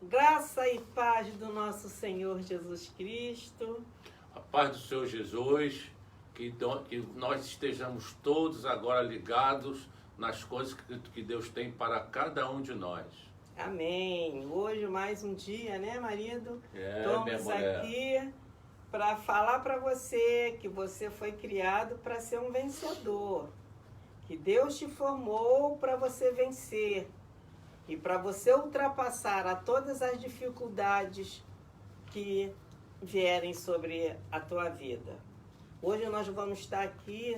Graça e paz do nosso Senhor Jesus Cristo. A paz do Senhor Jesus, que nós estejamos todos agora ligados nas coisas que Deus tem para cada um de nós. Amém. Hoje mais um dia, né, marido? Estamos aqui para falar para você que você foi criado para ser um vencedor. Que Deus te formou para você vencer. E para você ultrapassar a todas as dificuldades que vierem sobre a tua vida. Hoje nós vamos estar aqui,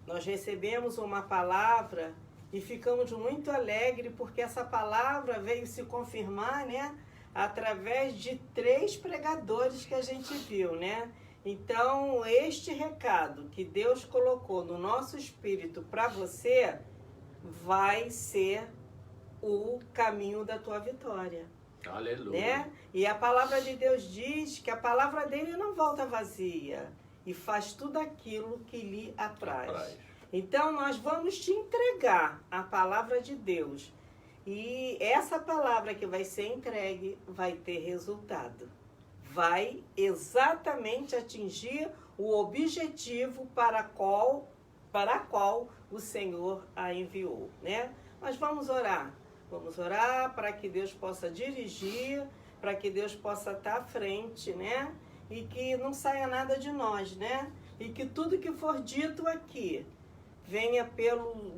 nós recebemos uma palavra e ficamos muito alegres porque essa palavra veio se confirmar, né? Através de 3 pregadores que a gente viu, né? Então, este recado que Deus colocou no nosso espírito para você vai ser o caminho da tua vitória. Aleluia. Né? E a palavra de Deus diz que a palavra dele não volta vazia e faz tudo aquilo que lhe apraz. Então nós vamos te entregar a palavra de Deus. E essa palavra que vai ser entregue vai ter resultado. Vai exatamente atingir o objetivo para a qual o Senhor a enviou, né? Mas vamos orar. Vamos orar para que Deus possa dirigir, para que Deus possa estar à frente, né? E que não saia nada de nós, né? E que tudo que for dito aqui venha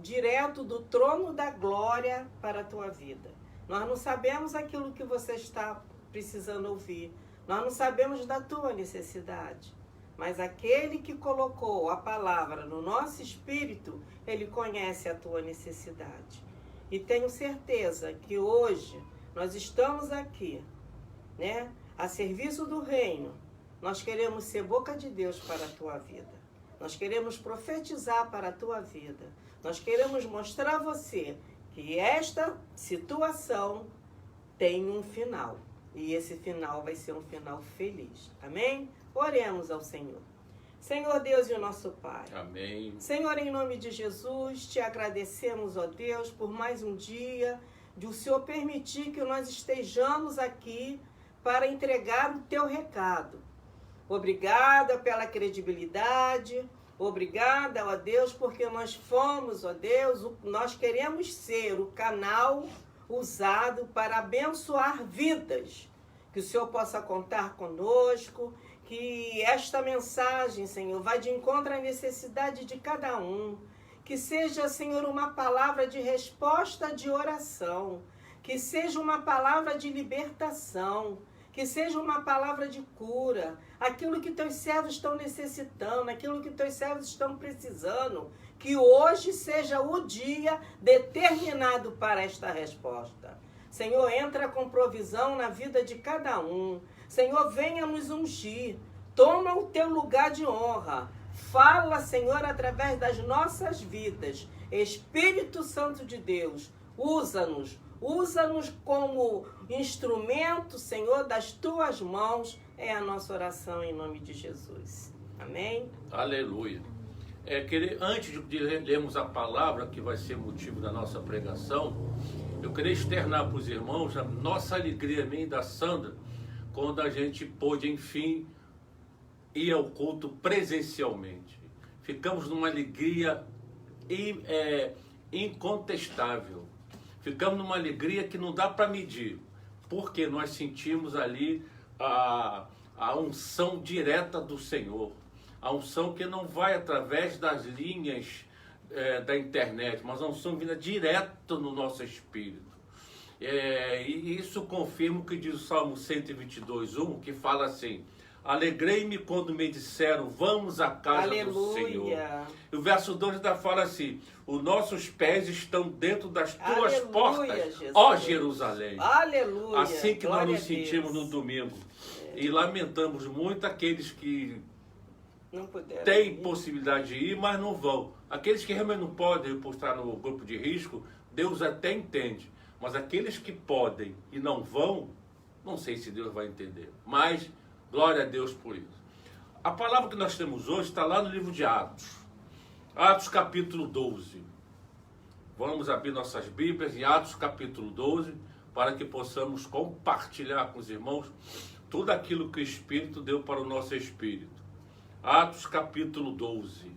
direto do trono da glória para a tua vida. Nós não sabemos aquilo que você está precisando ouvir. Nós não sabemos da tua necessidade. Mas aquele que colocou a palavra no nosso espírito, ele conhece a tua necessidade. E tenho certeza que hoje nós estamos aqui, né, a serviço do reino. Nós queremos ser boca de Deus para a tua vida. Nós queremos profetizar para a tua vida. Nós queremos mostrar a você que esta situação tem um final. E esse final vai ser um final feliz. Amém? Oremos ao Senhor. Senhor Deus e o nosso Pai. Amém. Senhor, em nome de Jesus, te agradecemos, ó Deus, por mais um dia, de o Senhor permitir que nós estejamos aqui para entregar o teu recado. Obrigada pela credibilidade, obrigada, ó Deus, porque nós fomos, ó Deus, nós queremos ser o canal usado para abençoar vidas. Que o Senhor possa contar conosco, que esta mensagem, Senhor, vá de encontro à necessidade de cada um. Que seja, Senhor, uma palavra de resposta de oração. Que seja uma palavra de libertação. Que seja uma palavra de cura. Aquilo que teus servos estão necessitando, aquilo que teus servos estão precisando. Que hoje seja o dia determinado para esta resposta. Senhor, entra com provisão na vida de cada um. Senhor, venha nos ungir. Toma o teu lugar de honra. Fala, Senhor, através das nossas vidas. Espírito Santo de Deus, usa-nos. Usa-nos como instrumento, Senhor, das tuas mãos. É a nossa oração em nome de Jesus. Amém? Aleluia. Antes de lermos a palavra que vai ser motivo da nossa pregação, eu queria externar para os irmãos a nossa alegria, minha e da Sandra, quando a gente pôde, enfim, ir ao culto presencialmente. Ficamos numa alegria incontestável. Ficamos numa alegria que não dá para medir, porque nós sentimos ali a unção direta do Senhor. A unção que não vai através das linhas da internet, mas a unção vinda direto no nosso espírito. E isso confirma o que diz o Salmo 122:1, que fala assim: alegrei-me quando me disseram, vamos à casa do Senhor. E o verso 2 ainda fala assim: os nossos pés estão dentro das tuas portas, Jesus. Ó Jerusalém. Aleluia. Assim que Glória nós nos sentimos no domingo. E lamentamos muito aqueles que têm possibilidade de ir, mas não vão. Aqueles que realmente não podem postar no grupo de risco, Deus até entende. Mas aqueles que podem e não vão, não sei se Deus vai entender. Mas, glória a Deus por isso. A palavra que nós temos hoje está lá no livro de Atos. Atos capítulo 12. Vamos abrir nossas Bíblias em Atos capítulo 12, para que possamos compartilhar com os irmãos tudo aquilo que o Espírito deu para o nosso espírito. Atos capítulo 12.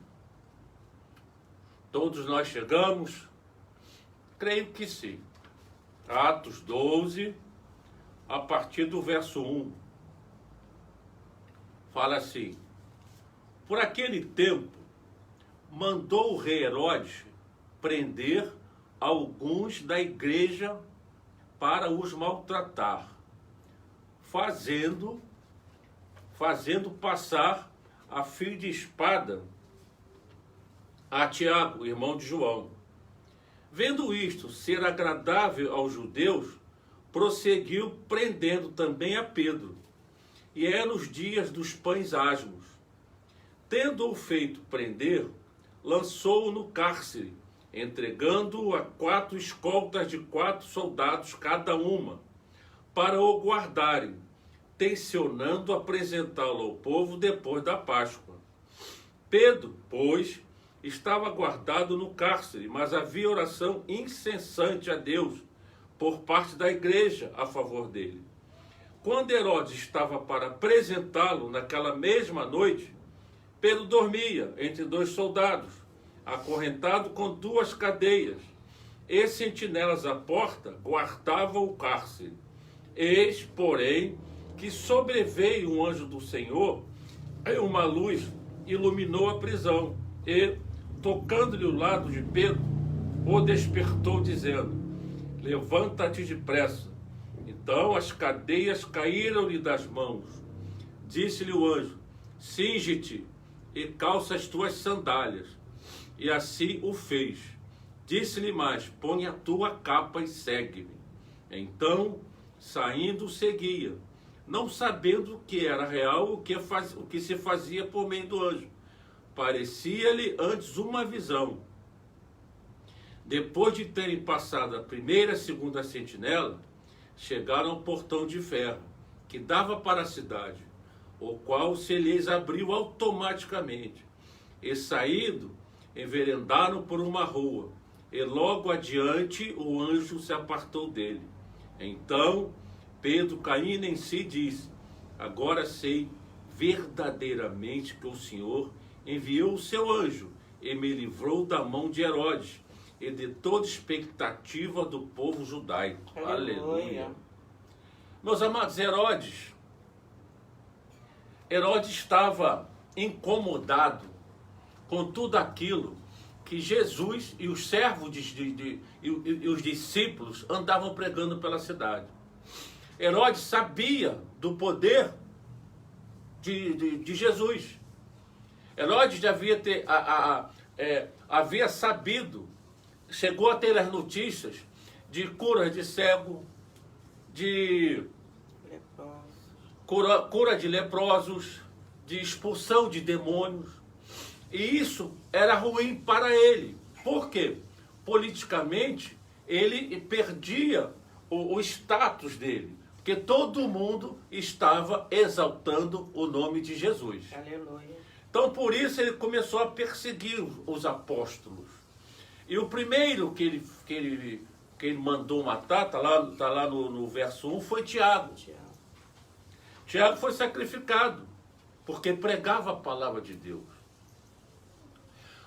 Todos nós chegamos? Creio que sim. Atos 12, a partir do verso 1. Fala assim: por aquele tempo, mandou o rei Herodes prender alguns da igreja para os maltratar, fazendo passar a fio de espada a Tiago, irmão de João. Vendo isto ser agradável aos judeus, prosseguiu prendendo também a Pedro. E eram os dias dos pães asmos. Tendo-o feito prender, lançou-o no cárcere, entregando-o a 4 escoltas de 4 soldados cada uma, para o guardarem, tencionando apresentá-lo ao povo depois da Páscoa. Pedro, pois, estava guardado no cárcere, mas havia oração incessante a Deus por parte da igreja a favor dele. Quando Herodes estava para apresentá-lo naquela mesma noite, Pedro dormia entre 2 soldados, acorrentado com 2 cadeias, e sentinelas à porta guardavam o cárcere. Eis, porém, que sobreveio um anjo do Senhor, e uma luz iluminou a prisão, e, tocando-lhe o lado de Pedro, o despertou, dizendo: levanta-te depressa. Então as cadeias caíram-lhe das mãos. Disse-lhe o anjo: cinge-te e calça as tuas sandálias. E assim o fez. Disse-lhe mais: põe a tua capa e segue-me. Então, saindo, seguia, não sabendo que era real o que se fazia por meio do anjo. Parecia-lhe antes uma visão. Depois de terem passado a primeira e a segunda sentinela, chegaram ao portão de ferro, que dava para a cidade, o qual se lhes abriu automaticamente. E saindo, enveredaram por uma rua, e logo adiante o anjo se apartou dele. Então Pedro, caindo em si, disse: agora sei verdadeiramente que o Senhor enviou o seu anjo e me livrou da mão de Herodes e de toda expectativa do povo judaico. Aleluia. Meus amados, Herodes estava incomodado com tudo aquilo que Jesus e os servos e os discípulos andavam pregando pela cidade. Herodes sabia do poder de Jesus. Herodes já havia sabido, chegou a ter as notícias de cura de cego, de cura de leprosos, de expulsão de demônios. E isso era ruim para ele. Por quê? Politicamente, ele perdia o status dele, porque todo mundo estava exaltando o nome de Jesus. Aleluia. Então, por isso, ele começou a perseguir os apóstolos. E o primeiro que ele mandou matar, está lá no verso 1, foi Tiago. Tiago foi sacrificado, porque pregava a palavra de Deus.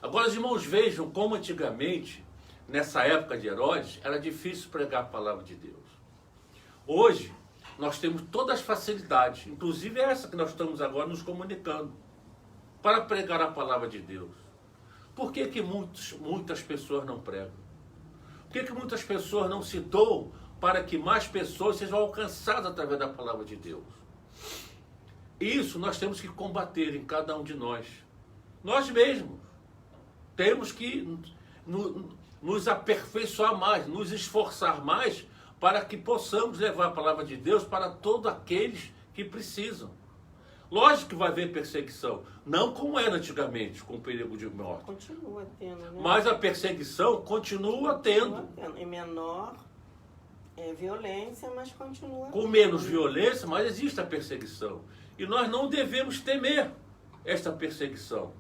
Agora, os irmãos, vejam como antigamente, nessa época de Herodes, era difícil pregar a palavra de Deus. Hoje, nós temos todas as facilidades, inclusive essa que nós estamos agora nos comunicando, para pregar a palavra de Deus. Por que muitas pessoas não pregam? Por que muitas pessoas não se doam para que mais pessoas sejam alcançadas através da palavra de Deus? Isso nós temos que combater em cada um de nós. Nós mesmos temos que nos aperfeiçoar mais, nos esforçar mais para que possamos levar a palavra de Deus para todos aqueles que precisam. Lógico que vai haver perseguição, não como era antigamente, com o perigo de morte. Continua tendo, né? Mas a perseguição continua tendo. Em menor violência, mas continua com menos violência, mas existe a perseguição. E nós não devemos temer esta perseguição,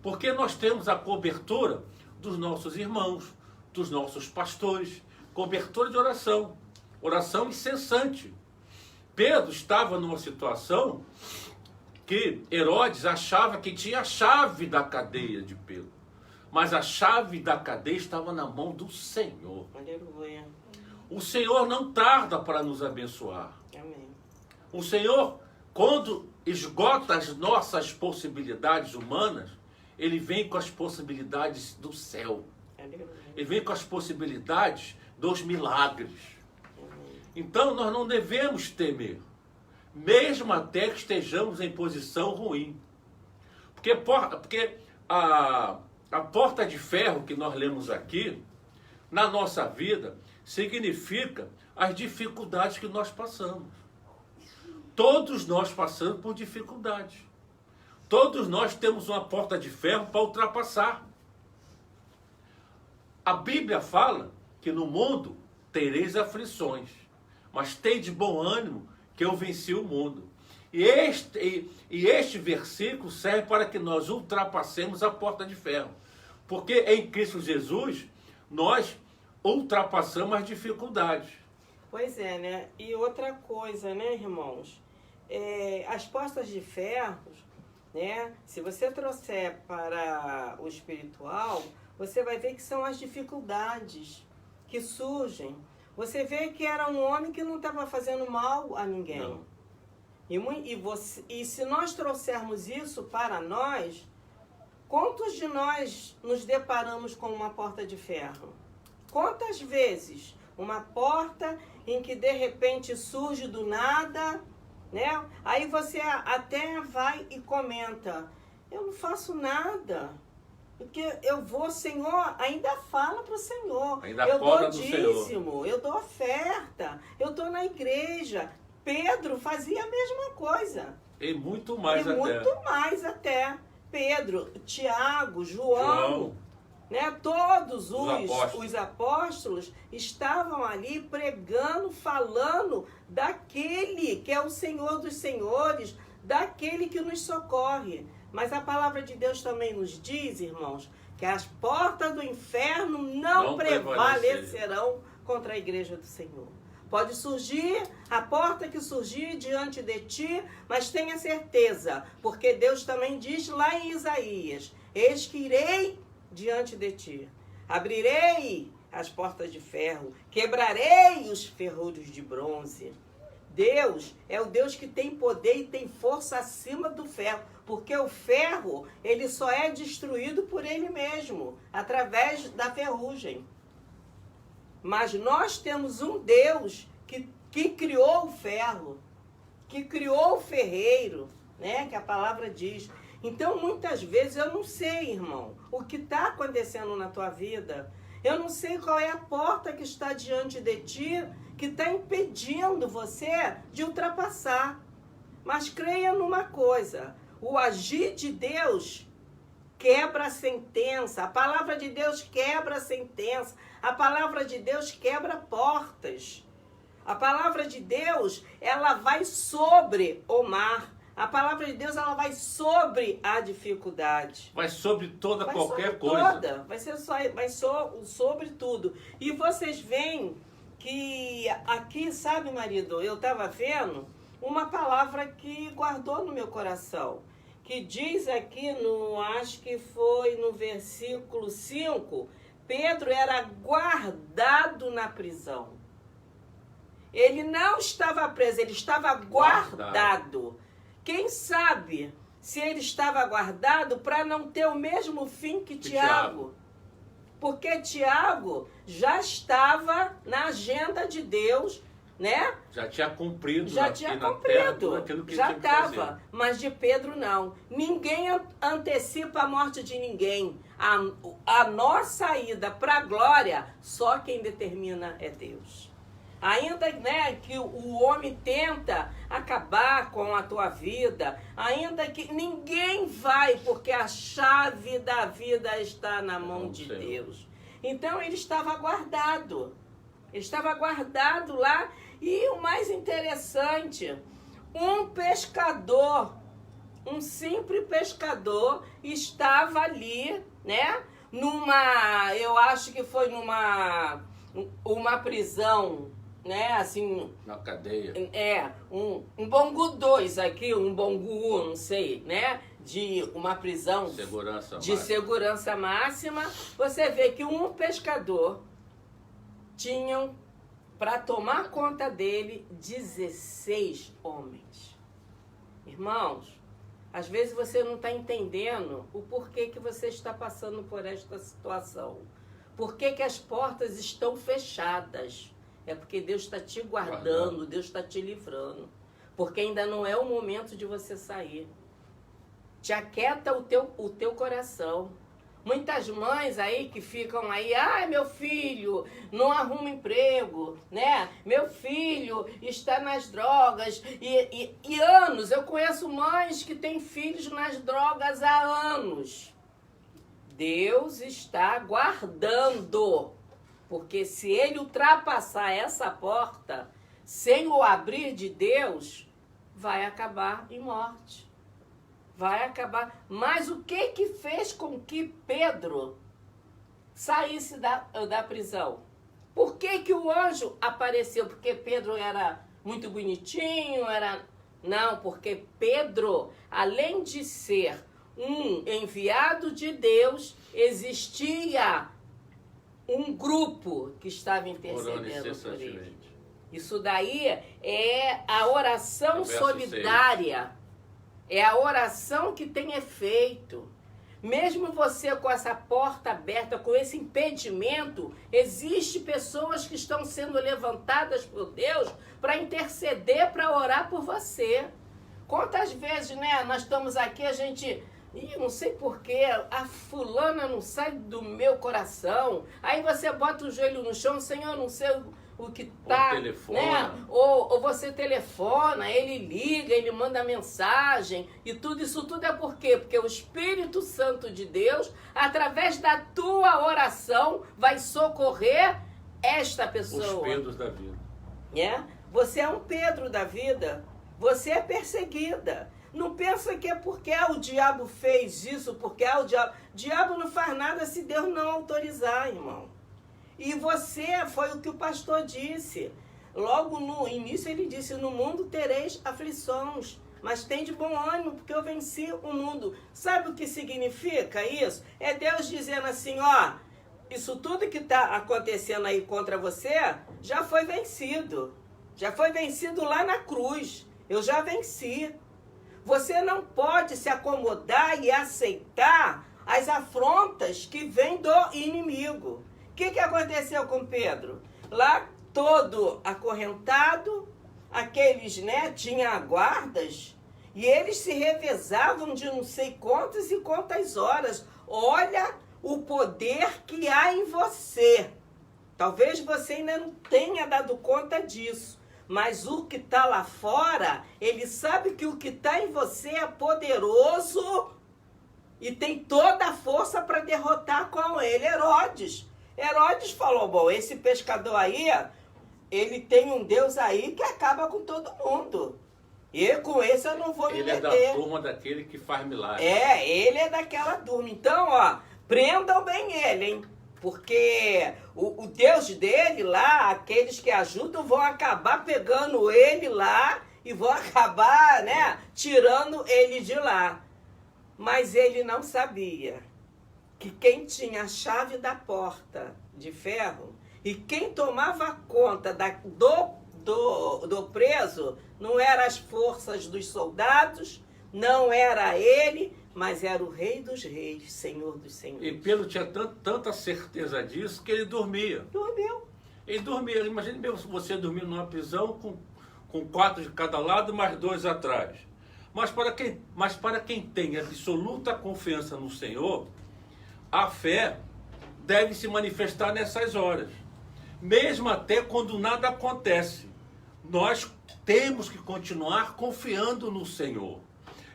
porque nós temos a cobertura dos nossos irmãos, dos nossos pastores, cobertura de oração. oração incessante. Pedro estava numa situação que Herodes achava que tinha a chave da cadeia de Pedro. Mas a chave da cadeia estava na mão do Senhor. Aleluia. O Senhor não tarda para nos abençoar. Amém. O Senhor, quando esgota as nossas possibilidades humanas, Ele vem com as possibilidades do céu. Aleluia. Ele vem com as possibilidades dos milagres. Amém. Então nós não devemos temer, mesmo até que estejamos em posição ruim. Porque a porta de ferro que nós lemos aqui, na nossa vida, significa as dificuldades que nós passamos. Todos nós passamos por dificuldades. Todos nós temos uma porta de ferro para ultrapassar. A Bíblia fala que no mundo tereis aflições, mas tende bom ânimo que eu venci o mundo. E este versículo serve para que nós ultrapassemos a porta de ferro. Porque em Cristo Jesus, nós ultrapassamos as dificuldades. Pois é, né? E outra coisa, né, irmãos? As portas de ferro, né? Se você trouxer para o espiritual, você vai ver que são as dificuldades que surgem. Você vê que era um homem que não estava fazendo mal a ninguém. Não. E se nós trouxermos isso para nós, quantos de nós nos deparamos com uma porta de ferro? Quantas vezes uma porta em que de repente surge do nada, né? Aí você até vai e comenta, eu não faço nada, porque eu vou, Senhor, ainda fala para o Senhor, Ainda eu cobra dou do dízimo, Senhor. eu dou oferta, eu estou na igreja. Pedro fazia a mesma coisa. E muito mais até. Muito mais até. Pedro, Tiago, João, né? Todos os apóstolos estavam ali pregando, falando daquele que é o Senhor dos senhores, daquele que nos socorre. Mas a palavra de Deus também nos diz, irmãos, que as portas do inferno não prevalecerão contra a igreja do Senhor. Pode surgir a porta que surgir diante de ti, mas tenha certeza, porque Deus também diz lá em Isaías, eis que irei diante de ti, abrirei as portas de ferro, quebrarei os ferrolhos de bronze. Deus é o Deus que tem poder e tem força acima do ferro, porque o ferro, ele só é destruído por ele mesmo, através da ferrugem. Mas nós temos um Deus que criou o ferro, que criou o ferreiro, né? Que a palavra diz. Então, muitas vezes, eu não sei, irmão, o que está acontecendo na tua vida. Eu não sei qual é a porta que está diante de ti, que está impedindo você de ultrapassar. Mas creia numa coisa, o agir de Deus quebra a sentença, a palavra de Deus quebra a sentença, a palavra de Deus quebra portas. A palavra de Deus, ela vai sobre o mar. A palavra de Deus, ela vai sobre a dificuldade. Vai sobre toda Vai qualquer sobre coisa. Toda. Vai sobre tudo. E vocês veem que aqui, sabe, marido, eu estava vendo uma palavra que guardou no meu coração. Que diz aqui, acho que foi no versículo 5, Pedro era guardado na prisão. Ele não estava preso, ele estava guardado. Quem sabe se ele estava guardado para não ter o mesmo fim que Tiago. Porque Tiago já estava na agenda de Deus, né? Já tinha cumprido. Já tinha cumprido. Já estava. Mas de Pedro não. Ninguém antecipa a morte de ninguém. A nossa ida para a glória, só quem determina é Deus. Ainda, né, que o homem tenta acabar com a tua vida, ainda que ninguém vai, porque a chave da vida está na mão de Deus. Então ele estava guardado. Ele estava guardado lá. E o mais interessante, um pescador, um simples pescador, estava ali, né? Eu acho que foi uma prisão né, assim... Na cadeia. Um Bangu 2 aqui, um Bangu 1, não sei, né? De uma prisão segurança máxima. Você vê que um pescador tinham, para tomar conta dele, 16 homens. Irmãos, às vezes você não está entendendo o porquê que você está passando por esta situação. Por que as portas estão fechadas? É porque Deus está te guardando, Deus está te livrando. Porque ainda não é o momento de você sair. Te aquieta o teu coração. Muitas mães aí que ficam aí, ai, meu filho não arruma emprego, né? Meu filho está nas drogas. E anos, eu conheço mães que têm filhos nas drogas há anos. Deus está guardando. Porque se ele ultrapassar essa porta, sem o abrir de Deus, vai acabar em morte. Vai acabar. Mas o que fez com que Pedro saísse da prisão? Por que o anjo apareceu? Porque Pedro era muito bonitinho? Não, porque Pedro, além de ser um enviado de Deus, existia um grupo que estava intercedendo por ele. Isso daí é a oração solidária. 6. É a oração que tem efeito. Mesmo você com essa porta aberta, com esse impedimento, existem pessoas que estão sendo levantadas por Deus para interceder, para orar por você. Quantas vezes, né, nós estamos aqui, a gente... não sei porquê, a fulana não sai do meu coração. Aí você bota o joelho no chão, Senhor, não sei o que tá, né? Ou você telefona, ele liga, ele manda mensagem, e isso tudo é por quê? Porque o Espírito Santo de Deus, através da tua oração, vai socorrer esta pessoa. Os Pedros da vida. Você é um Pedro da vida, você é perseguida. Não pensa que é porque o diabo fez isso, porque o diabo... O diabo não faz nada se Deus não autorizar, irmão. E você, foi o que o pastor disse. Logo no início ele disse, no mundo tereis aflições, mas tem de bom ânimo, porque eu venci o mundo. Sabe o que significa isso? É Deus dizendo assim, ó, isso tudo que está acontecendo aí contra você, já foi vencido. Já foi vencido lá na cruz. Eu já venci. Você não pode se acomodar e aceitar as afrontas que vêm do inimigo. O que aconteceu com Pedro? Lá, todo acorrentado, aqueles, né, tinha guardas, e eles se revezavam de não sei quantas e quantas horas. Olha o poder que há em você. Talvez você ainda não tenha dado conta disso. Mas o que está lá fora, ele sabe que o que está em você é poderoso e tem toda a força para derrotar com ele. Herodes falou, bom, esse pescador aí, ele tem um Deus aí que acaba com todo mundo. E com esse eu não vou me meter. Ele é da turma daquele que faz milagre. Ele é daquela turma. Então, ó, prendam bem ele, hein? Porque o Deus dele lá, aqueles que ajudam, vão acabar pegando ele lá e vão acabar, né, tirando ele de lá. Mas ele não sabia que quem tinha a chave da porta de ferro e quem tomava conta do preso não eram as forças dos soldados, não era ele, mas era o Rei dos Reis, Senhor dos Senhores. E Pedro tinha tanta certeza disso que ele dormia. Dormiu. Ele dormia. Imagine mesmo você dormir numa prisão com 4 de cada lado, mais 2 atrás. Mas para quem tem absoluta confiança no Senhor, a fé deve se manifestar nessas horas. Mesmo até quando nada acontece. Nós temos que continuar confiando no Senhor.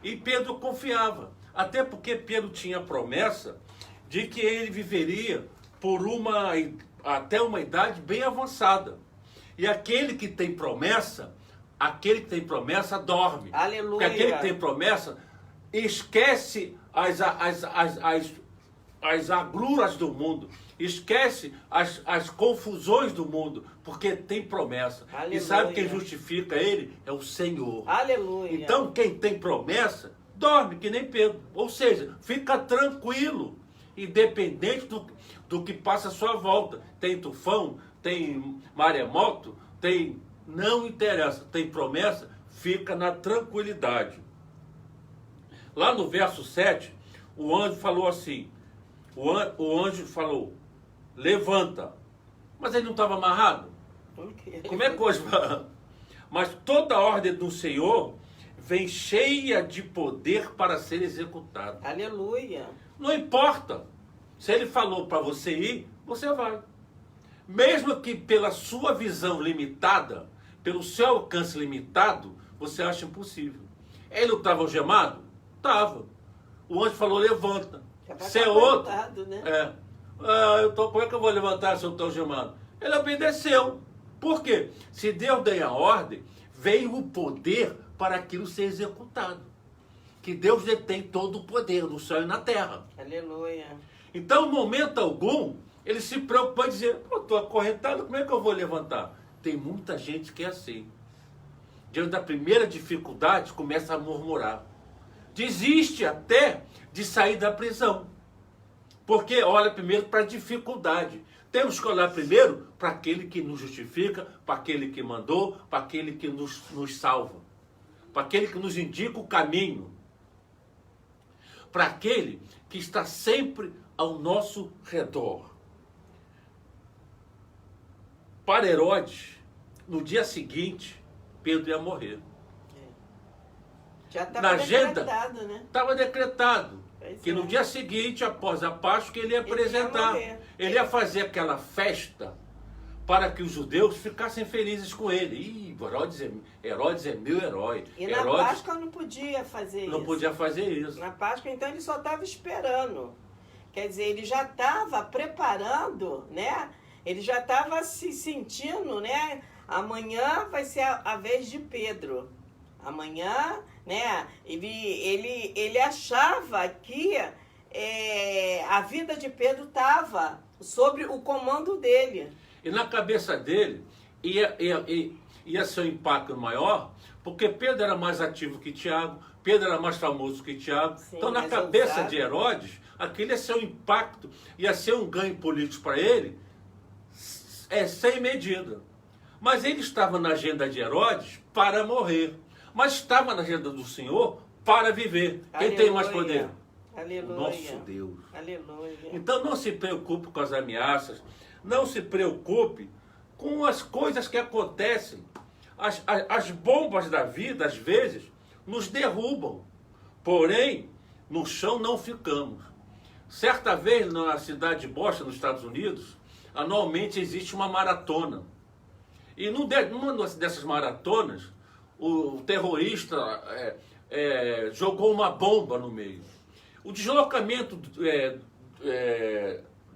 E Pedro confiava. Até porque Pedro tinha promessa de que ele viveria até uma idade bem avançada. E aquele que tem promessa dorme. Aleluia. Porque aquele que tem promessa esquece as agruras do mundo, esquece as confusões do mundo, porque tem promessa. Aleluia. E sabe quem justifica ele? É o Senhor. Aleluia. Então quem tem promessa, dorme que nem Pedro. Ou seja, fica tranquilo, independente do que passa à sua volta. Tem tufão, tem maremoto, não interessa, tem promessa, fica na tranquilidade. Lá no verso 7, o anjo falou assim, o anjo falou, levanta. Mas ele não estava amarrado? Como é que hoje... Mas toda a ordem do Senhor vem cheia de poder para ser executada. Aleluia. Não importa. Se ele falou para você ir, você vai. Mesmo que pela sua visão limitada, pelo seu alcance limitado, você acha impossível. Ele não estava algemado? Estava. O anjo falou, levanta. Se é outro... Né? Como é que eu vou levantar se eu estou algemado? Ele obedeceu. Por quê? Se Deus deu a ordem, veio o poder para aquilo ser executado. Que Deus detém todo o poder no céu e na terra. Aleluia. Então, em momento algum, ele se preocupa em dizer, estou acorrentado, como é que eu vou levantar? Tem muita gente que é assim. Diante da primeira dificuldade, começa a murmurar. Desiste até de sair da prisão. Porque olha primeiro para a dificuldade. Temos que olhar primeiro para aquele que nos justifica, para aquele que mandou, para aquele que nos salva. Para aquele que nos indica o caminho. Para aquele que está sempre ao nosso redor. Para Herodes, no dia seguinte, Pedro ia morrer. Já estava decretado, né? Estava decretado. Pois que no dia seguinte, após a Páscoa, ele ia apresentar. Ele ia fazer aquela festa para que os judeus ficassem felizes com ele. Ih, Herodes é meu herói. E na Páscoa não podia fazer isso. Não podia fazer isso. Na Páscoa, então, ele só estava esperando. Quer dizer, ele já estava preparando, né? Ele já estava se sentindo, né? Amanhã vai ser a vez de Pedro. Amanhã, né? Ele achava que a vida de Pedro estava sobre o comando dele. E na cabeça dele ia ser um impacto maior, porque Pedro era mais ativo que Tiago, Pedro era mais famoso que Tiago. Sim, então, na cabeça de Herodes, aquele ia ser um impacto, ia ser um ganho político para ele, sem medida. Mas ele estava na agenda de Herodes para morrer, mas estava na agenda do Senhor para viver. Quem tem mais poder? Aleluia. O nosso Deus. Aleluia. Então não se preocupe com as ameaças, não se preocupe com as coisas que acontecem. As bombas da vida, às vezes, nos derrubam. Porém, no chão não ficamos. Certa vez, na cidade de Boston, nos Estados Unidos, anualmente existe uma maratona. E numa dessas maratonas, o terrorista jogou uma bomba no meio. O deslocamento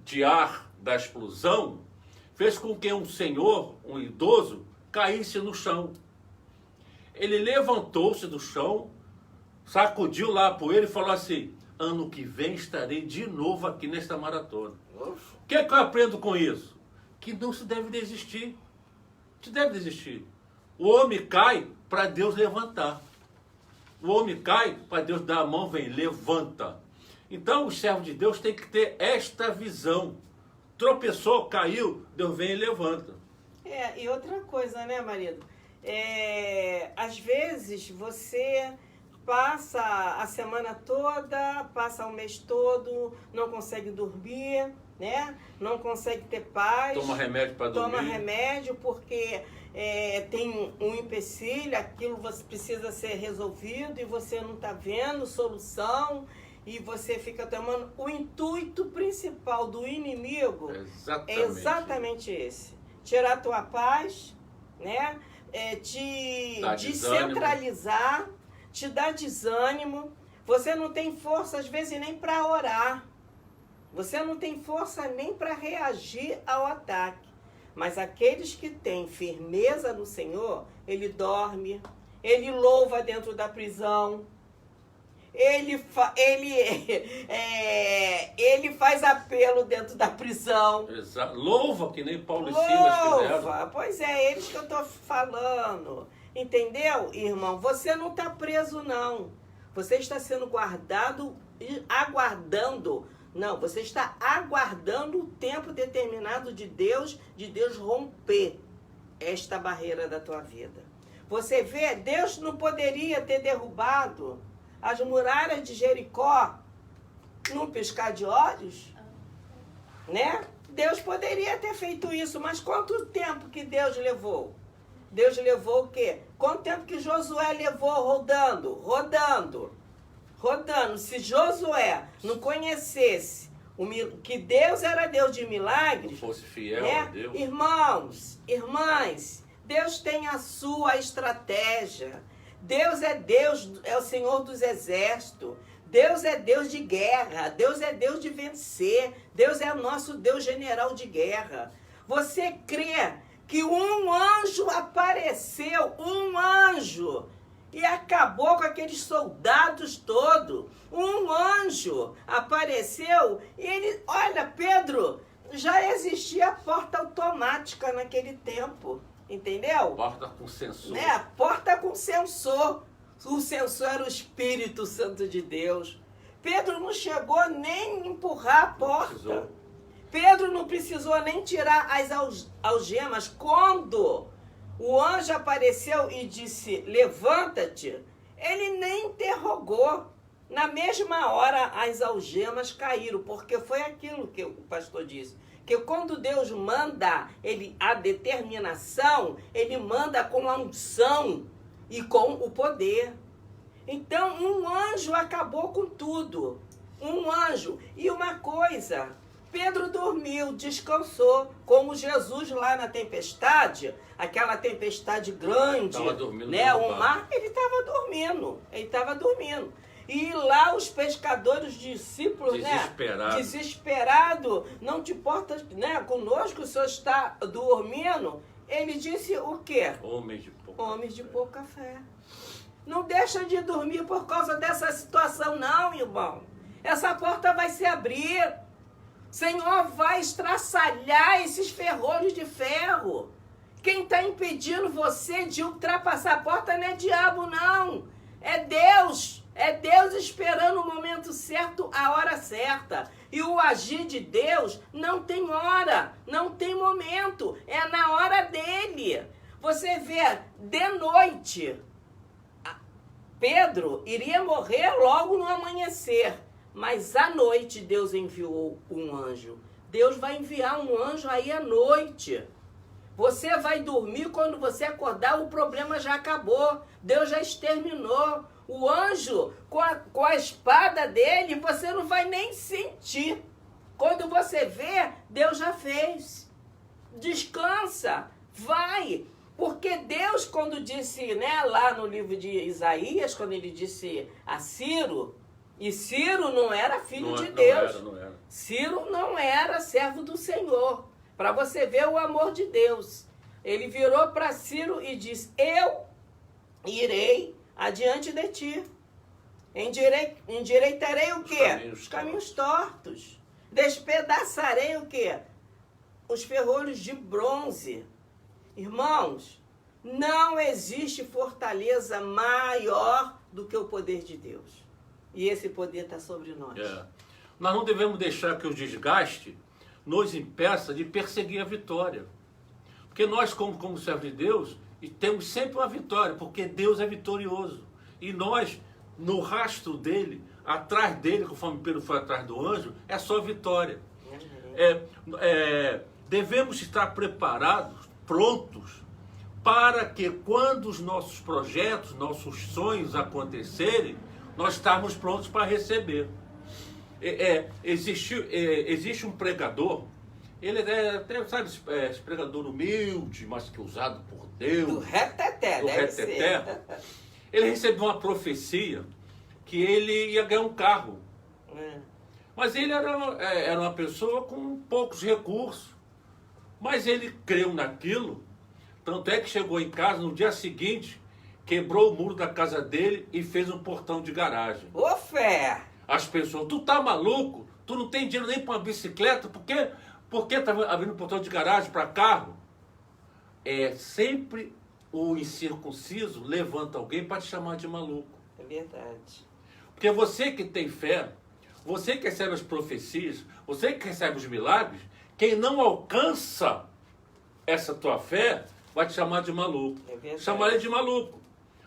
de ar da explosão fez com que um senhor, um idoso, caísse no chão. Ele levantou-se do chão, sacudiu lá a poeira e falou assim, ano que vem estarei de novo aqui nesta maratona. O que eu aprendo com isso? Que não se deve desistir. Se deve desistir. O homem cai para Deus levantar. O homem cai para Deus dar a mão, vem, levanta. Então, o servo de Deus tem que ter esta visão. Tropeçou, caiu, Deus vem e levanta. E outra coisa, né, marido? Às vezes você passa a semana toda, passa o mês todo, não consegue dormir, né? Não consegue ter paz. Toma remédio para dormir. Toma remédio porque tem um empecilho, aquilo você precisa ser resolvido e você não está vendo solução. E você fica tomando... O intuito principal do inimigo é exatamente esse. Tirar a tua paz, né? Te descentralizar, te dar desânimo. Você não tem força, às vezes, nem para orar. Você não tem força nem para reagir ao ataque. Mas aqueles que têm firmeza no Senhor, ele dorme, ele louva dentro da prisão. ele faz apelo dentro da prisão. Exato. Louva, que nem Paulo e Silas fizeram. Louva, pois é, eles que eu estou falando. Entendeu, irmão? Você não está preso, não. Você está sendo guardado e aguardando. Não, você está aguardando o tempo determinado de Deus romper esta barreira da tua vida. Você vê, Deus não poderia ter derrubado as muralhas de Jericó num piscar de olhos, né? Deus poderia ter feito isso, mas quanto tempo que Deus levou? Deus levou o quê? Quanto tempo que Josué levou rodando? Se Josué não conhecesse que Deus era Deus de milagres, fosse fiel, né? a Deus. Irmãos, irmãs, Deus tem a sua estratégia. Deus, é o Senhor dos exércitos. Deus é Deus de guerra. Deus é Deus de vencer. Deus é o nosso Deus general de guerra. Você crê que um anjo apareceu, e acabou com aqueles soldados todos? Um anjo apareceu e ele, olha, Pedro, já existia a porta automática naquele tempo, entendeu? Porta com sensor. Né? Porta com sensor. O sensor era o Espírito Santo de Deus. Pedro não chegou nem a empurrar a porta. Pedro não precisou nem tirar as algemas. Quando o anjo apareceu e disse, levanta-te, ele nem interrogou. Na mesma hora, as algemas caíram, porque foi aquilo que o pastor disse. Que quando Deus manda a determinação, ele manda com a unção e com o poder. Então, um anjo acabou com tudo. Um anjo. E uma coisa, Pedro dormiu, descansou, como Jesus lá na tempestade, aquela tempestade grande, né? O mar, ele estava dormindo. E lá os pescadores, discípulos, desesperado, não te importa, né? Conosco o senhor está dormindo. Ele disse o quê? Homens de pouca fé. Não deixa de dormir por causa dessa situação, não, irmão. Essa porta vai se abrir. O Senhor vai estraçalhar esses ferrolhos de ferro. Quem está impedindo você de ultrapassar a porta não é diabo, não. É Deus. É Deus esperando o momento certo, a hora certa. E o agir de Deus não tem hora, não tem momento. É na hora dele. Você vê, de noite, Pedro iria morrer logo no amanhecer. Mas à noite Deus enviou um anjo. Deus vai enviar um anjo aí à noite. Você vai dormir, quando você acordar, o problema já acabou. Deus já exterminou. O anjo, com a espada dele, você não vai nem sentir. Quando você vê, Deus já fez. Descansa, vai. Porque Deus, quando disse, né, lá no livro de Isaías, quando ele disse a Ciro, e Ciro não era filho de Deus. Não era. Ciro não era servo do Senhor. Para você ver o amor de Deus. Ele virou para Ciro e disse, eu irei adiante de ti. Endireitarei o quê? Os caminhos tortos. Despedaçarei o quê? Os ferrolhos de bronze. Irmãos, não existe fortaleza maior do que o poder de Deus. E esse poder está sobre nós. Nós não devemos deixar que o desgaste nos impeça de perseguir a vitória. Porque nós, como servos de Deus, temos sempre uma vitória, porque Deus é vitorioso. E nós, no rastro dele, atrás dele, conforme Pedro foi atrás do anjo, é só vitória. Devemos estar preparados, prontos, para que quando os nossos projetos, nossos sonhos acontecerem, nós estarmos prontos para receber. Existe um pregador, ele é, sabe, esse pregador humilde, mas que é usado por Deus. Do reteté, deve ser. Ele recebeu uma profecia que ele ia ganhar um carro. Mas ele era uma pessoa com poucos recursos. Mas ele creu naquilo, tanto é que chegou em casa no dia seguinte, quebrou o muro da casa dele e fez um portão de garagem. Ô fé! As pessoas, tu tá maluco? Tu não tem dinheiro nem para uma bicicleta? Por que tá abrindo um portão de garagem para carro? É sempre o incircunciso levanta alguém para te chamar de maluco. É verdade. Porque você que tem fé, você que recebe as profecias, você que recebe os milagres, quem não alcança essa tua fé vai te chamar de maluco. É verdade. Chamar ele de maluco.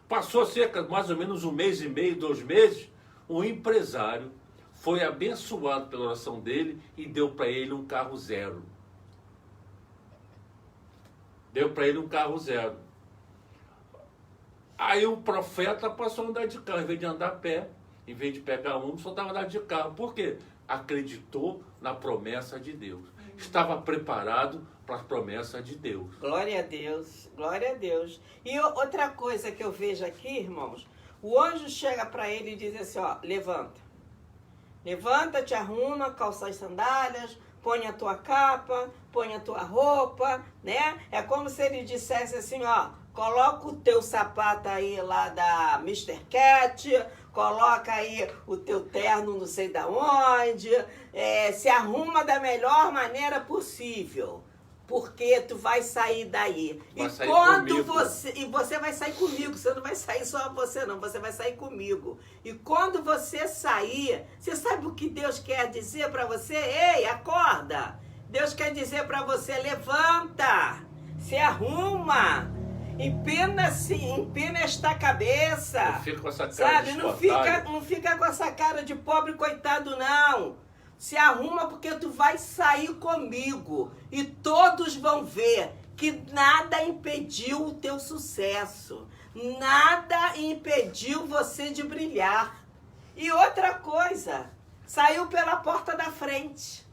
Passou cerca mais ou menos 1 mês e meio, 2 meses, um empresário foi abençoado pela oração dele e deu para ele um carro zero. Deu para ele um carro zero. Aí o profeta passou a andar de carro, em vez de andar a pé, em vez de pegar um, só estava andando de carro. Por quê? Acreditou na promessa de Deus. Estava preparado para a promessa de Deus. Glória a Deus, glória a Deus. E outra coisa que eu vejo aqui, irmãos, o anjo chega para ele e diz assim, ó, levanta. Levanta, te arruma, calça as sandálias, põe a tua capa, põe a tua roupa, né? É como se ele dissesse assim, ó, coloca o teu sapato aí lá da Mr. Cat, coloca aí o teu terno não sei da onde, se arruma da melhor maneira possível. Porque tu vai sair daí. Vai e sair quando comigo. você vai sair comigo, você não vai sair só você não, você vai sair comigo. E quando você sair, você sabe o que Deus quer dizer para você? Ei, acorda! Deus quer dizer para você, levanta, se arruma, empina esta cabeça. Não fica com essa cara sabe? de Não fica com essa cara de pobre coitado, não. Se arruma porque tu vai sair comigo e todos vão ver que nada impediu o teu sucesso, nada impediu você de brilhar. E outra coisa, saiu pela porta da frente.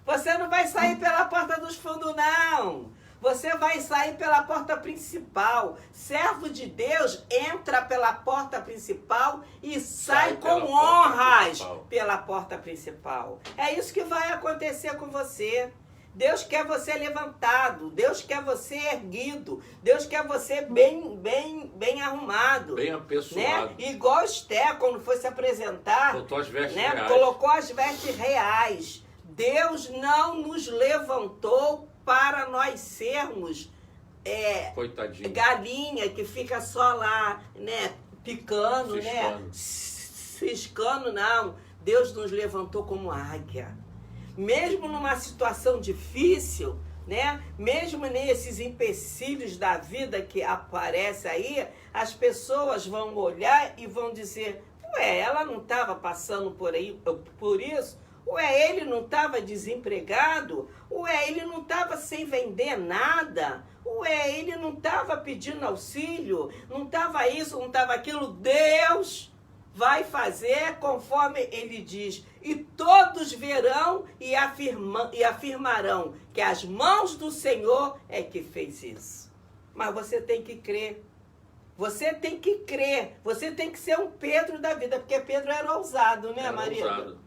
Você não vai sair pela porta dos fundos, não. Você vai sair pela porta principal. Servo de Deus entra pela porta principal e sai com honras pela porta principal. É isso que vai acontecer com você. Deus quer você levantado, Deus quer você erguido, Deus quer você bem arrumado. Bem apessoado. Né? Igual Esté, quando foi se apresentar, colocou as vestes né? reais. Colocou as vestes reais. Deus não nos levantou para nós sermos galinha que fica só lá, né, picando, né, ciscando, não. Deus nos levantou como águia. Mesmo numa situação difícil, né, mesmo nesses empecilhos da vida que aparecem aí, as pessoas vão olhar e vão dizer, ué, ela não estava passando por isso? Ué, ele não estava desempregado? Ué, ele não estava sem vender nada? Ué, ele não estava pedindo auxílio? Não estava isso, não estava aquilo? Deus vai fazer conforme ele diz. E todos verão e afirmarão que as mãos do Senhor é que fez isso. Mas você tem que crer. Você tem que crer. Você tem que ser um Pedro da vida, porque Pedro era ousado, né, marido? Ousado.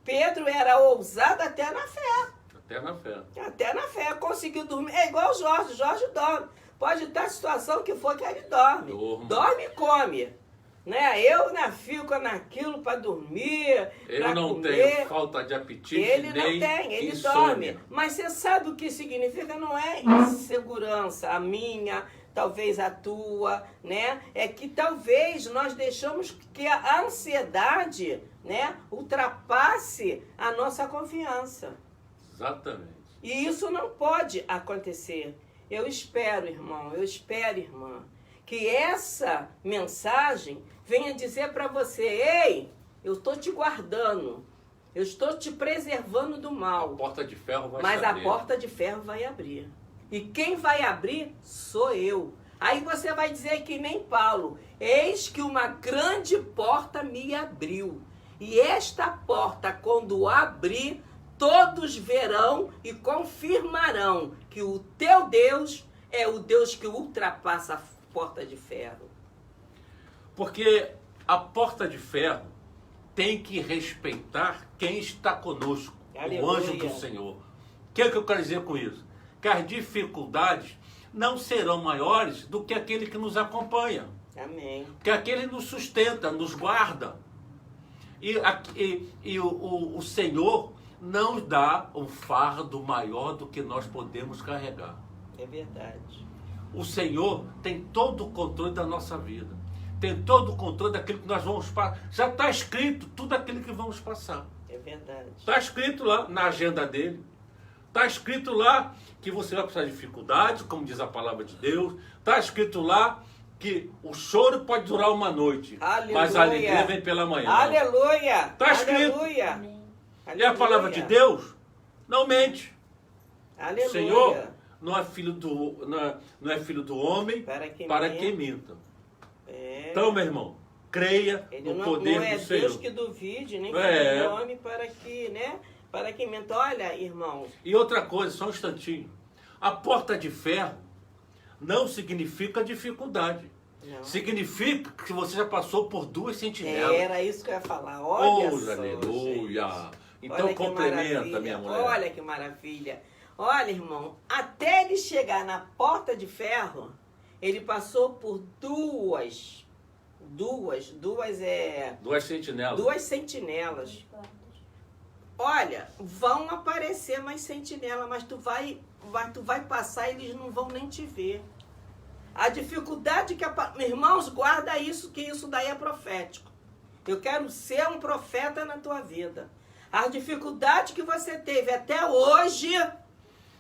Pedro era ousado até na fé. Até na fé. Até na fé. Conseguiu dormir. É igual o Jorge. Jorge dorme. Pode estar a situação que for que ele dorme. Dorme e come. Né? Eu fico naquilo para dormir, ele não comer. tem falta de apetite, ele nem não tem, ele insônia. dorme. Mas você sabe o que significa? Não é insegurança, a minha, talvez a tua, né? É que talvez nós deixamos que a ansiedade, né, ultrapasse a nossa confiança. Exatamente. E isso não pode acontecer. Eu espero, irmão, irmã, que essa mensagem venha dizer para você, ei, eu estou te guardando, eu estou te preservando do mal. A porta de ferro vai Mas abrir. a porta de ferro vai abrir. E quem vai abrir sou eu. Aí você vai dizer que nem Paulo, eis que uma grande porta me abriu. E esta porta, quando abrir, todos verão e confirmarão que o teu Deus é o Deus que ultrapassa a porta de ferro. Porque a porta de ferro tem que respeitar quem está conosco, Aleluia. o anjo do Senhor. O que é que eu quero dizer com isso? Que as dificuldades não serão maiores do que aquele que nos acompanha. Amém. Porque aquele nos sustenta, nos guarda. E o Senhor não dá um fardo maior do que nós podemos carregar. É verdade. O Senhor tem todo o controle da nossa vida. Tem todo o controle daquilo que nós vamos passar. Já está escrito tudo aquilo que vamos passar. É verdade. Está escrito lá na agenda dele. Está escrito lá que você vai passar dificuldades, como diz a palavra de Deus. Está escrito lá que o choro pode durar uma noite, Aleluia. mas a alegria vem pela manhã. Aleluia! Está escrito. Aleluia! E a palavra de Deus não mente. Aleluia. O Senhor não é filho do homem para que minta. É. Então, meu irmão, creia Ele no poder não é do Senhor. Deus que duvide, nem filho do homem para que, né? Para que minta. Olha, irmão. E outra coisa, só um instantinho. A porta de ferro não significa dificuldade. Não. Significa que você já passou por 2 sentinelas. Era isso que eu ia falar. Olha só, aleluia. gente. Então Olha que complementa, maravilha. minha mulher. Olha que maravilha. Olha, irmão, até ele chegar na porta de ferro, ele passou por duas sentinelas. 2 sentinelas. Olha, vão aparecer mais sentinelas, mas tu vai passar e eles não vão nem te ver. A dificuldade que... Irmãos, guarda isso, que isso daí é profético. Eu quero ser um profeta na tua vida. A dificuldade que você teve até hoje,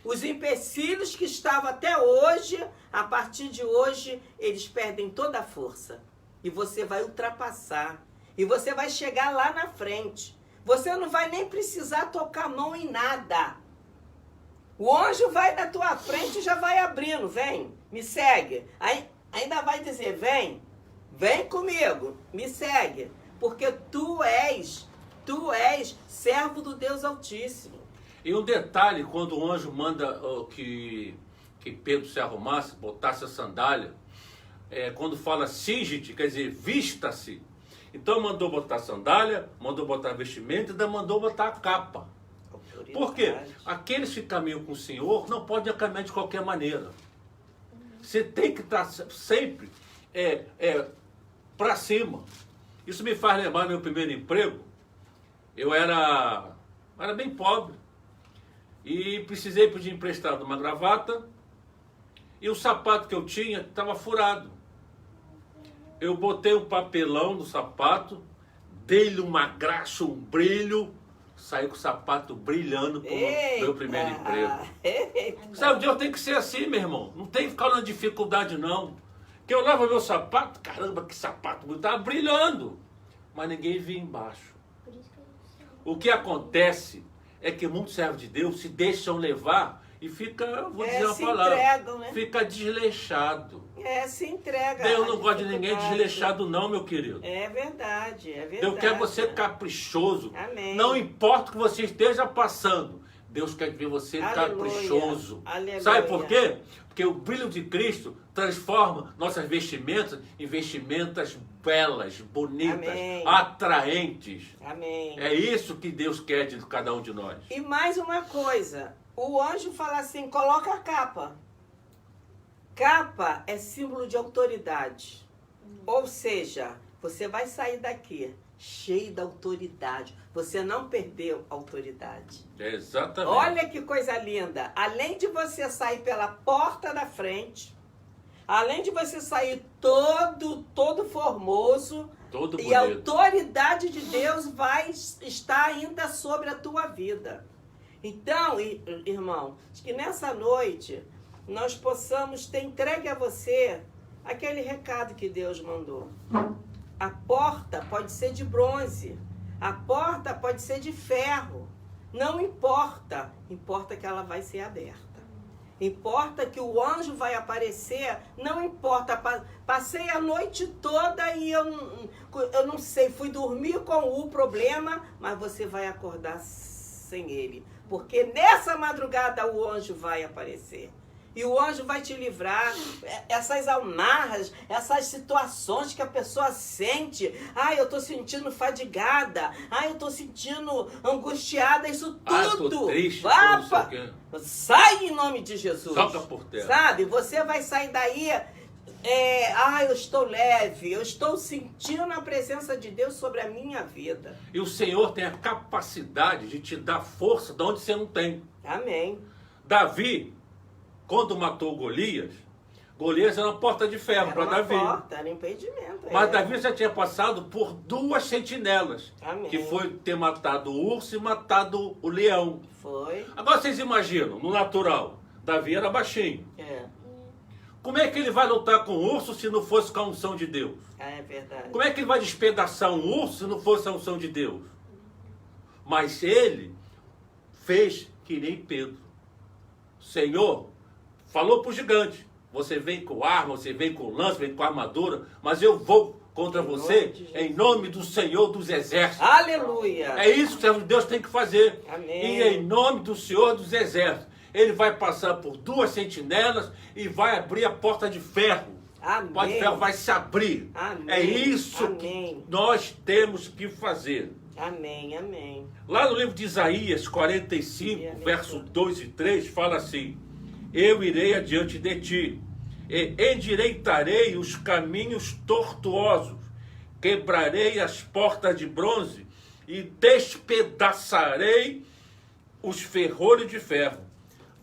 os empecilhos que estavam até hoje, a partir de hoje, eles perdem toda a força. E você vai ultrapassar. E você vai chegar lá na frente. Você não vai nem precisar tocar a mão em nada. O anjo vai na tua frente e já vai abrindo. Vem, me segue. Aí, ainda vai dizer, vem comigo, me segue. Porque tu és servo do Deus Altíssimo. E um detalhe, quando o anjo manda que Pedro se arrumasse, botasse a sandália, quando fala cinge-te, quer dizer, vista-se. Então mandou botar sandália, mandou botar vestimenta e ainda mandou botar a capa. Por quê? Aqueles que caminham com o Senhor não podem caminhar de qualquer maneira. Você tem que estar sempre para cima. Isso me faz lembrar meu primeiro emprego. Eu era bem pobre e precisei pedir emprestado uma gravata e o sapato que eu tinha estava furado. Eu botei um papelão no sapato, dei-lhe uma graxa, um brilho, saí com o sapato brilhando como meu primeiro emprego. Sabe, o Deus tem que ser assim, meu irmão. Não tem que ficar na dificuldade, não. Que eu lavo meu sapato, caramba, que sapato bonito, estava brilhando. Mas ninguém via embaixo. O que acontece é que muitos servos de Deus se deixam levar e fica, vou dizer uma palavra, entregam, né? fica desleixado. Se entrega. Deus não gosta de ninguém desleixado não, meu querido. É verdade, é verdade. Deus quer você caprichoso. Amém. Não importa o que você esteja passando. Deus quer ver você caprichoso. Aleluia. Sabe por quê? Porque o brilho de Cristo transforma nossas vestimentas em vestimentas belas, bonitas, Amém. atraentes. Amém. É isso que Deus quer de cada um de nós. E mais uma coisa. O anjo fala assim, coloca a capa. Capa é símbolo de autoridade. Ou seja, você vai sair daqui cheio da autoridade. Você não perdeu a autoridade. Exatamente. Olha que coisa linda. Além de você sair pela porta da frente, além de você sair todo formoso, todo bonito. E a autoridade de Deus vai estar ainda sobre a tua vida. Então, irmão, que nessa noite nós possamos ter entregue a você aquele recado que Deus mandou. A porta pode ser de bronze, a porta pode ser de ferro. Não importa, importa que ela vai ser aberta. Importa que o anjo vai aparecer, não importa. Passei a noite toda e eu não sei, fui dormir com o problema, mas você vai acordar sem ele. Porque nessa madrugada o anjo vai aparecer. E o anjo vai te livrar. Essas amarras, essas situações que a pessoa sente. Ai, eu tô sentindo fadigada. Ai, eu tô sentindo angustiada. Isso tudo. Tô triste, sai em nome de Jesus. Salta por terra. Sabe? Você vai sair daí eu estou leve, eu estou sentindo a presença de Deus sobre a minha vida. E o Senhor tem a capacidade de te dar força de onde você não tem. Amém. Davi, quando matou Golias, Golias era uma porta de ferro para Davi. Era impedimento. Mas Davi já tinha passado por 2 sentinelas. Amém. Que foi ter matado o urso e matado o leão. Foi. Agora vocês imaginam, no natural, Davi era baixinho. Como é que ele vai lutar com o urso se não fosse com a unção de Deus? É verdade. Como é que ele vai despedaçar um urso se não fosse a unção de Deus? Mas ele fez que nem Pedro. O Senhor falou para o gigante: você vem com arma, você vem com lança, vem com armadura, mas eu vou contra você em nome do Senhor dos Exércitos. Aleluia! É isso que o servo de Deus tem que fazer. Amém. E em nome do Senhor dos Exércitos. Ele vai passar por 2 sentinelas e vai abrir a porta de ferro. Amém. A porta de ferro vai se abrir. Amém. É isso Amém. que nós temos que fazer. Amém, amém. Lá no livro de Isaías 45, verso 2 e 3, fala assim: eu irei adiante de ti, e endireitarei os caminhos tortuosos, quebrarei as portas de bronze, e despedaçarei os ferrolhos de ferro.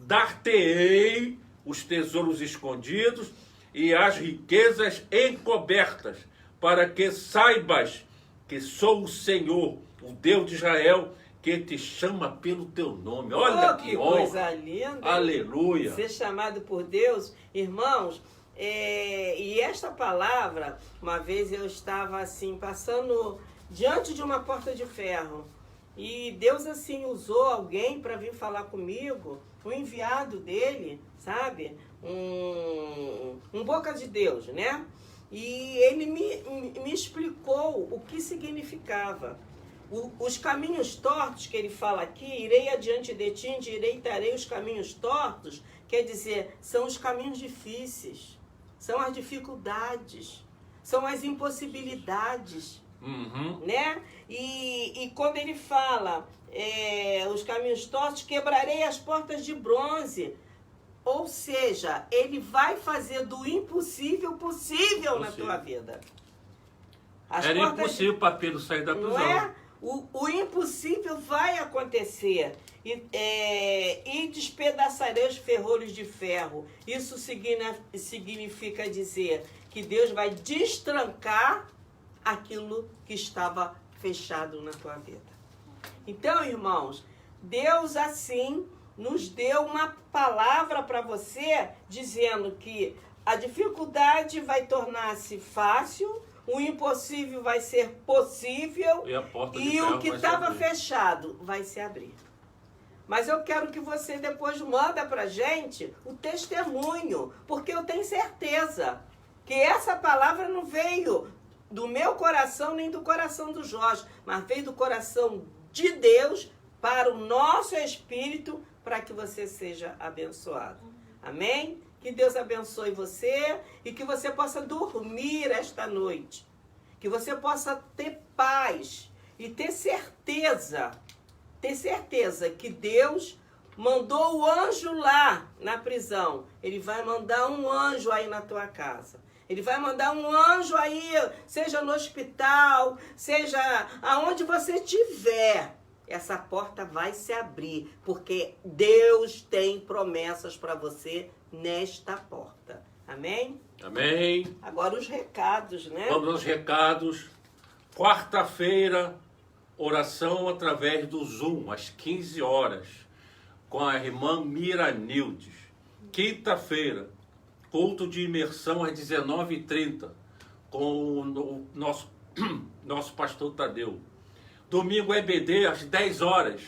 Dar-te-ei os tesouros escondidos e as riquezas encobertas, para que saibas que sou o Senhor, o Deus de Israel, que te chama pelo teu nome. Olha que coisa honra. linda. Aleluia. Ser chamado por Deus, irmãos. E esta palavra, uma vez eu estava assim, passando diante de uma porta de ferro. E Deus assim usou alguém para vir falar comigo, o enviado dele, sabe? Um boca de Deus, né? E ele me explicou o que significava. Os caminhos tortos que ele fala aqui, irei adiante de ti, endireitarei os caminhos tortos, quer dizer, são os caminhos difíceis, são as dificuldades, são as impossibilidades. Né? E quando ele fala os caminhos tortos, quebrarei as portas de bronze. Ou seja, ele vai fazer do impossível possível na tua vida. Era impossível para Pedro sair da prisão. Não é? O impossível vai acontecer. E despedaçarei os ferrolhos de ferro. Isso significa dizer que Deus vai destrancar aquilo que estava fechado na tua vida. Então, irmãos, Deus assim nos deu uma palavra para você, dizendo que a dificuldade vai tornar-se fácil, o impossível vai ser possível e o que estava fechado vai se abrir. Mas eu quero que você depois manda para a gente o testemunho, porque eu tenho certeza que essa palavra não veio do meu coração nem do coração do Jorge, mas veio do coração de Deus para o nosso espírito, para que você seja abençoado. Amém? Que Deus abençoe você e que você possa dormir esta noite. Que você possa ter paz e ter certeza que Deus mandou o anjo lá na prisão. Ele vai mandar um anjo aí na tua casa. Ele vai mandar um anjo aí, seja no hospital, seja aonde você estiver. Essa porta vai se abrir, porque Deus tem promessas para você nesta porta. Amém? Amém. Agora os recados, né? Vamos aos recados. Quarta-feira, oração através do Zoom, às 15 horas, com a irmã Miranildes. Quinta-feira, culto de imersão às 19h30, com o nosso pastor Tadeu. Domingo EBD às 10 horas,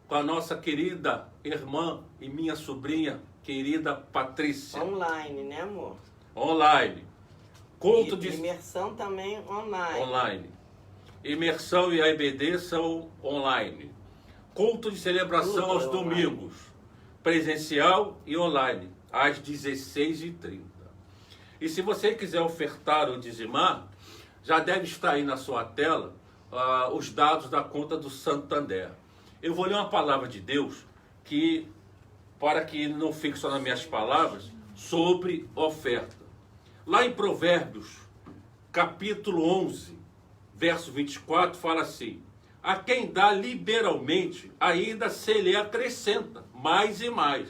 com a nossa querida irmã e minha sobrinha, querida Patrícia. Online, né, amor? Online. Culto de imersão também online. Online. Imersão e a EBD são online. Culto de celebração aos domingos, presencial e online, às 16h30. E se você quiser ofertar ou dizimar, já deve estar aí na sua tela os dados da conta do Santander. Eu vou ler uma palavra de Deus para que não fique só nas minhas palavras, sobre oferta. Lá em Provérbios, capítulo 11, verso 24, fala assim: a quem dá liberalmente, ainda se lhe acrescenta mais e mais.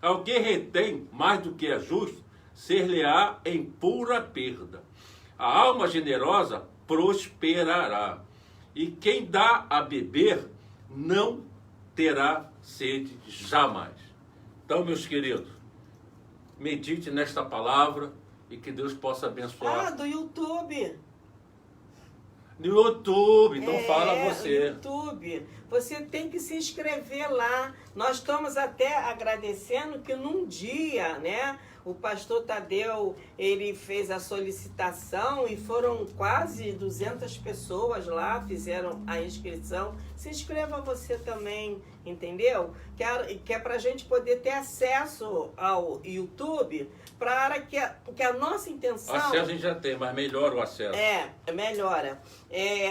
Ao que retém mais do que é justo, ser-lhe-á em pura perda. A alma generosa prosperará, e quem dá a beber não terá sede jamais. Então, meus queridos, medite nesta palavra e que Deus possa abençoar. Do YouTube. No YouTube, então fala você. No YouTube. Você tem que se inscrever lá. Nós estamos até agradecendo que num dia, né, o pastor Tadeu, ele fez a solicitação e foram quase 200 pessoas lá, fizeram a inscrição. Se inscreva você também, entendeu? Que é para a gente poder ter acesso ao YouTube, para que a nossa intenção... Acesso a gente já tem, mas melhora o acesso. Melhora.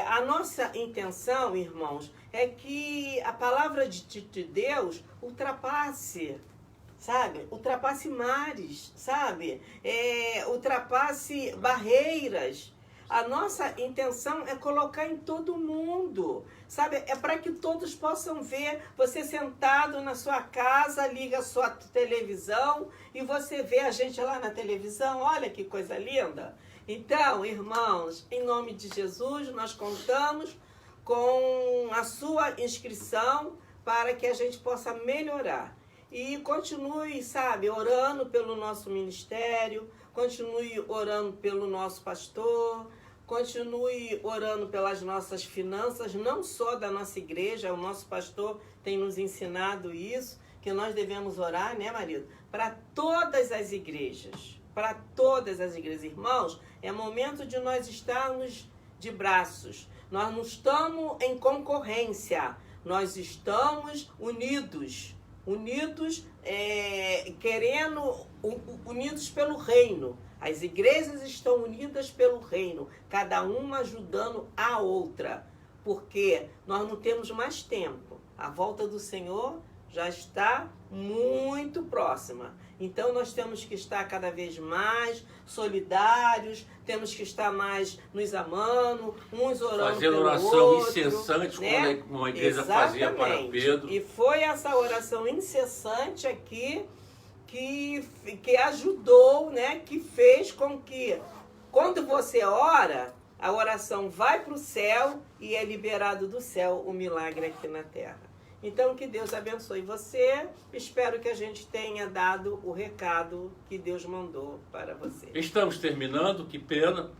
A nossa intenção, irmãos, é que a palavra de Deus ultrapasse, sabe? Ultrapasse mares, sabe? Ultrapasse barreiras. A nossa intenção é colocar em todo mundo, sabe? É para que todos possam ver. Você sentado na sua casa, liga a sua televisão e você vê a gente lá na televisão. Olha que coisa linda. Então, irmãos, em nome de Jesus, nós contamos com a sua inscrição para que a gente possa melhorar. E continue, sabe, orando pelo nosso ministério, continue orando pelo nosso pastor, continue orando pelas nossas finanças, não só da nossa igreja. O nosso pastor tem nos ensinado isso, que nós devemos orar, né, marido? Para todas as igrejas, para todas as igrejas. Irmãos, é momento de nós estarmos de braços. Nós não estamos em concorrência, nós estamos unidos, unidos pelo reino. As igrejas estão unidas pelo reino, cada uma ajudando a outra, porque nós não temos mais tempo. A volta do Senhor já está muito próxima. Então nós temos que estar cada vez mais solidários, temos que estar mais nos amando, uns orando fazendo pelo oração outro, incessante, né? Como a igreja fazia para Pedro. E foi essa oração incessante aqui que ajudou, né? Que fez com que, quando você ora, a oração vai para o céu e é liberado do céu o milagre aqui na terra. Então, que Deus abençoe você. Espero que a gente tenha dado o recado que Deus mandou para você. Estamos terminando, que pena.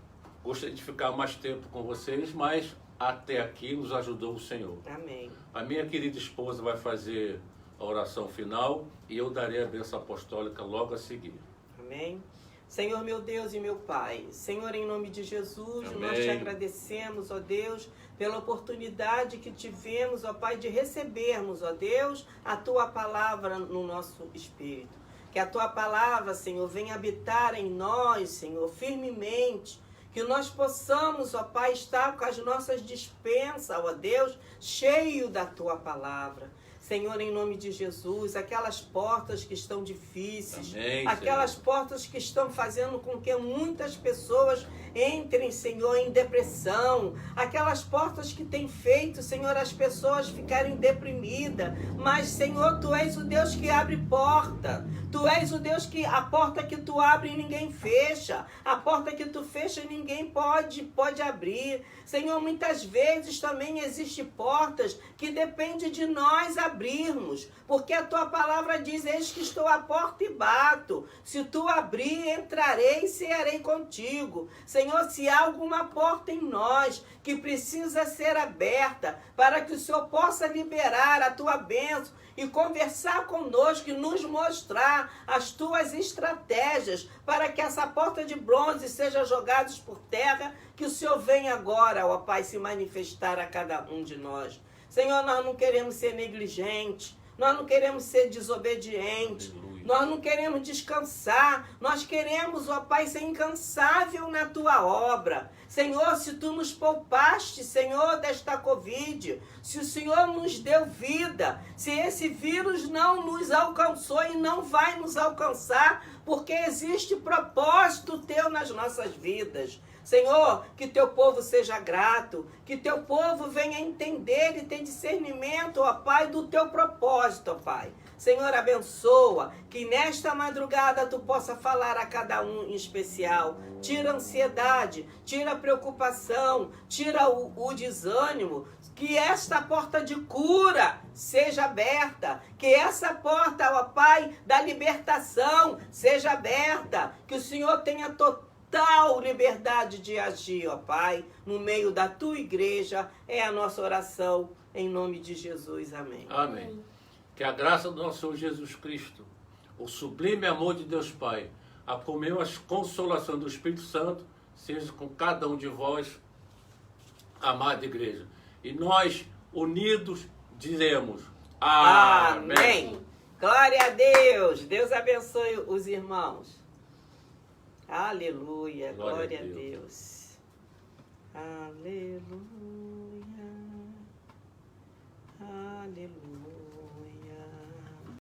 Gostaria de ficar mais tempo com vocês, mas até aqui nos ajudou o Senhor. Amém. A minha querida esposa vai fazer a oração final e eu darei a bênção apostólica logo a seguir. Amém. Senhor, meu Deus e meu Pai, Senhor, em nome de Jesus, Amém. Nós te agradecemos, ó Deus, pela oportunidade que tivemos, ó Pai, de recebermos, ó Deus, a Tua palavra no nosso espírito. Que a Tua palavra, Senhor, venha habitar em nós, Senhor, firmemente. Que nós possamos, ó Pai, estar com as nossas despensas, ó Deus, cheio da Tua palavra. Senhor, em nome de Jesus, aquelas portas que estão difíceis, Amém, aquelas Senhor. portas que estão fazendo com que muitas pessoas entrem, Senhor, em depressão, aquelas portas que têm feito, Senhor, as pessoas ficarem deprimidas, mas, Senhor, Tu és o Deus que abre porta, Tu és o Deus que a porta que Tu abre ninguém fecha, a porta que Tu fecha ninguém pode abrir. Senhor, muitas vezes também existem portas que dependem de nós abrirmos, porque a Tua palavra diz: eis que estou à porta e bato, se Tu abrir, entrarei e cearei contigo. Senhor, se há alguma porta em nós que precisa ser aberta para que o Senhor possa liberar a Tua bênção e conversar conosco e nos mostrar as Tuas estratégias para que essa porta de bronze seja jogada por terra, que o Senhor venha agora, ó Pai, se manifestar a cada um de nós. Senhor, nós não queremos ser negligentes, nós não queremos ser desobedientes, Aleluia. nós não queremos descansar, nós queremos, ó Pai, ser incansável na tua obra. Senhor, se tu nos poupaste, Senhor, desta Covid, se o Senhor nos deu vida, se esse vírus não nos alcançou e não vai nos alcançar, porque existe propósito teu nas nossas vidas. Senhor, que teu povo seja grato, que teu povo venha entender e ter discernimento, ó Pai, do teu propósito, ó Pai. Senhor, abençoa, que nesta madrugada tu possa falar a cada um em especial. Tira a ansiedade, tira a preocupação, tira o desânimo. Que esta porta de cura seja aberta. Que essa porta, ó Pai, da libertação seja aberta. Que o Senhor tenha total liberdade de agir, ó Pai, no meio da tua igreja. É a nossa oração, em nome de Jesus. Amém. Amém. Que a graça do nosso Senhor Jesus Cristo, o sublime amor de Deus Pai, a comunhão e a consolação do Espírito Santo, seja com cada um de vós, amada igreja. E nós, unidos, dizemos amém. Amém. Glória a Deus. Deus abençoe os irmãos. Aleluia. Glória a Deus. Aleluia. Aleluia.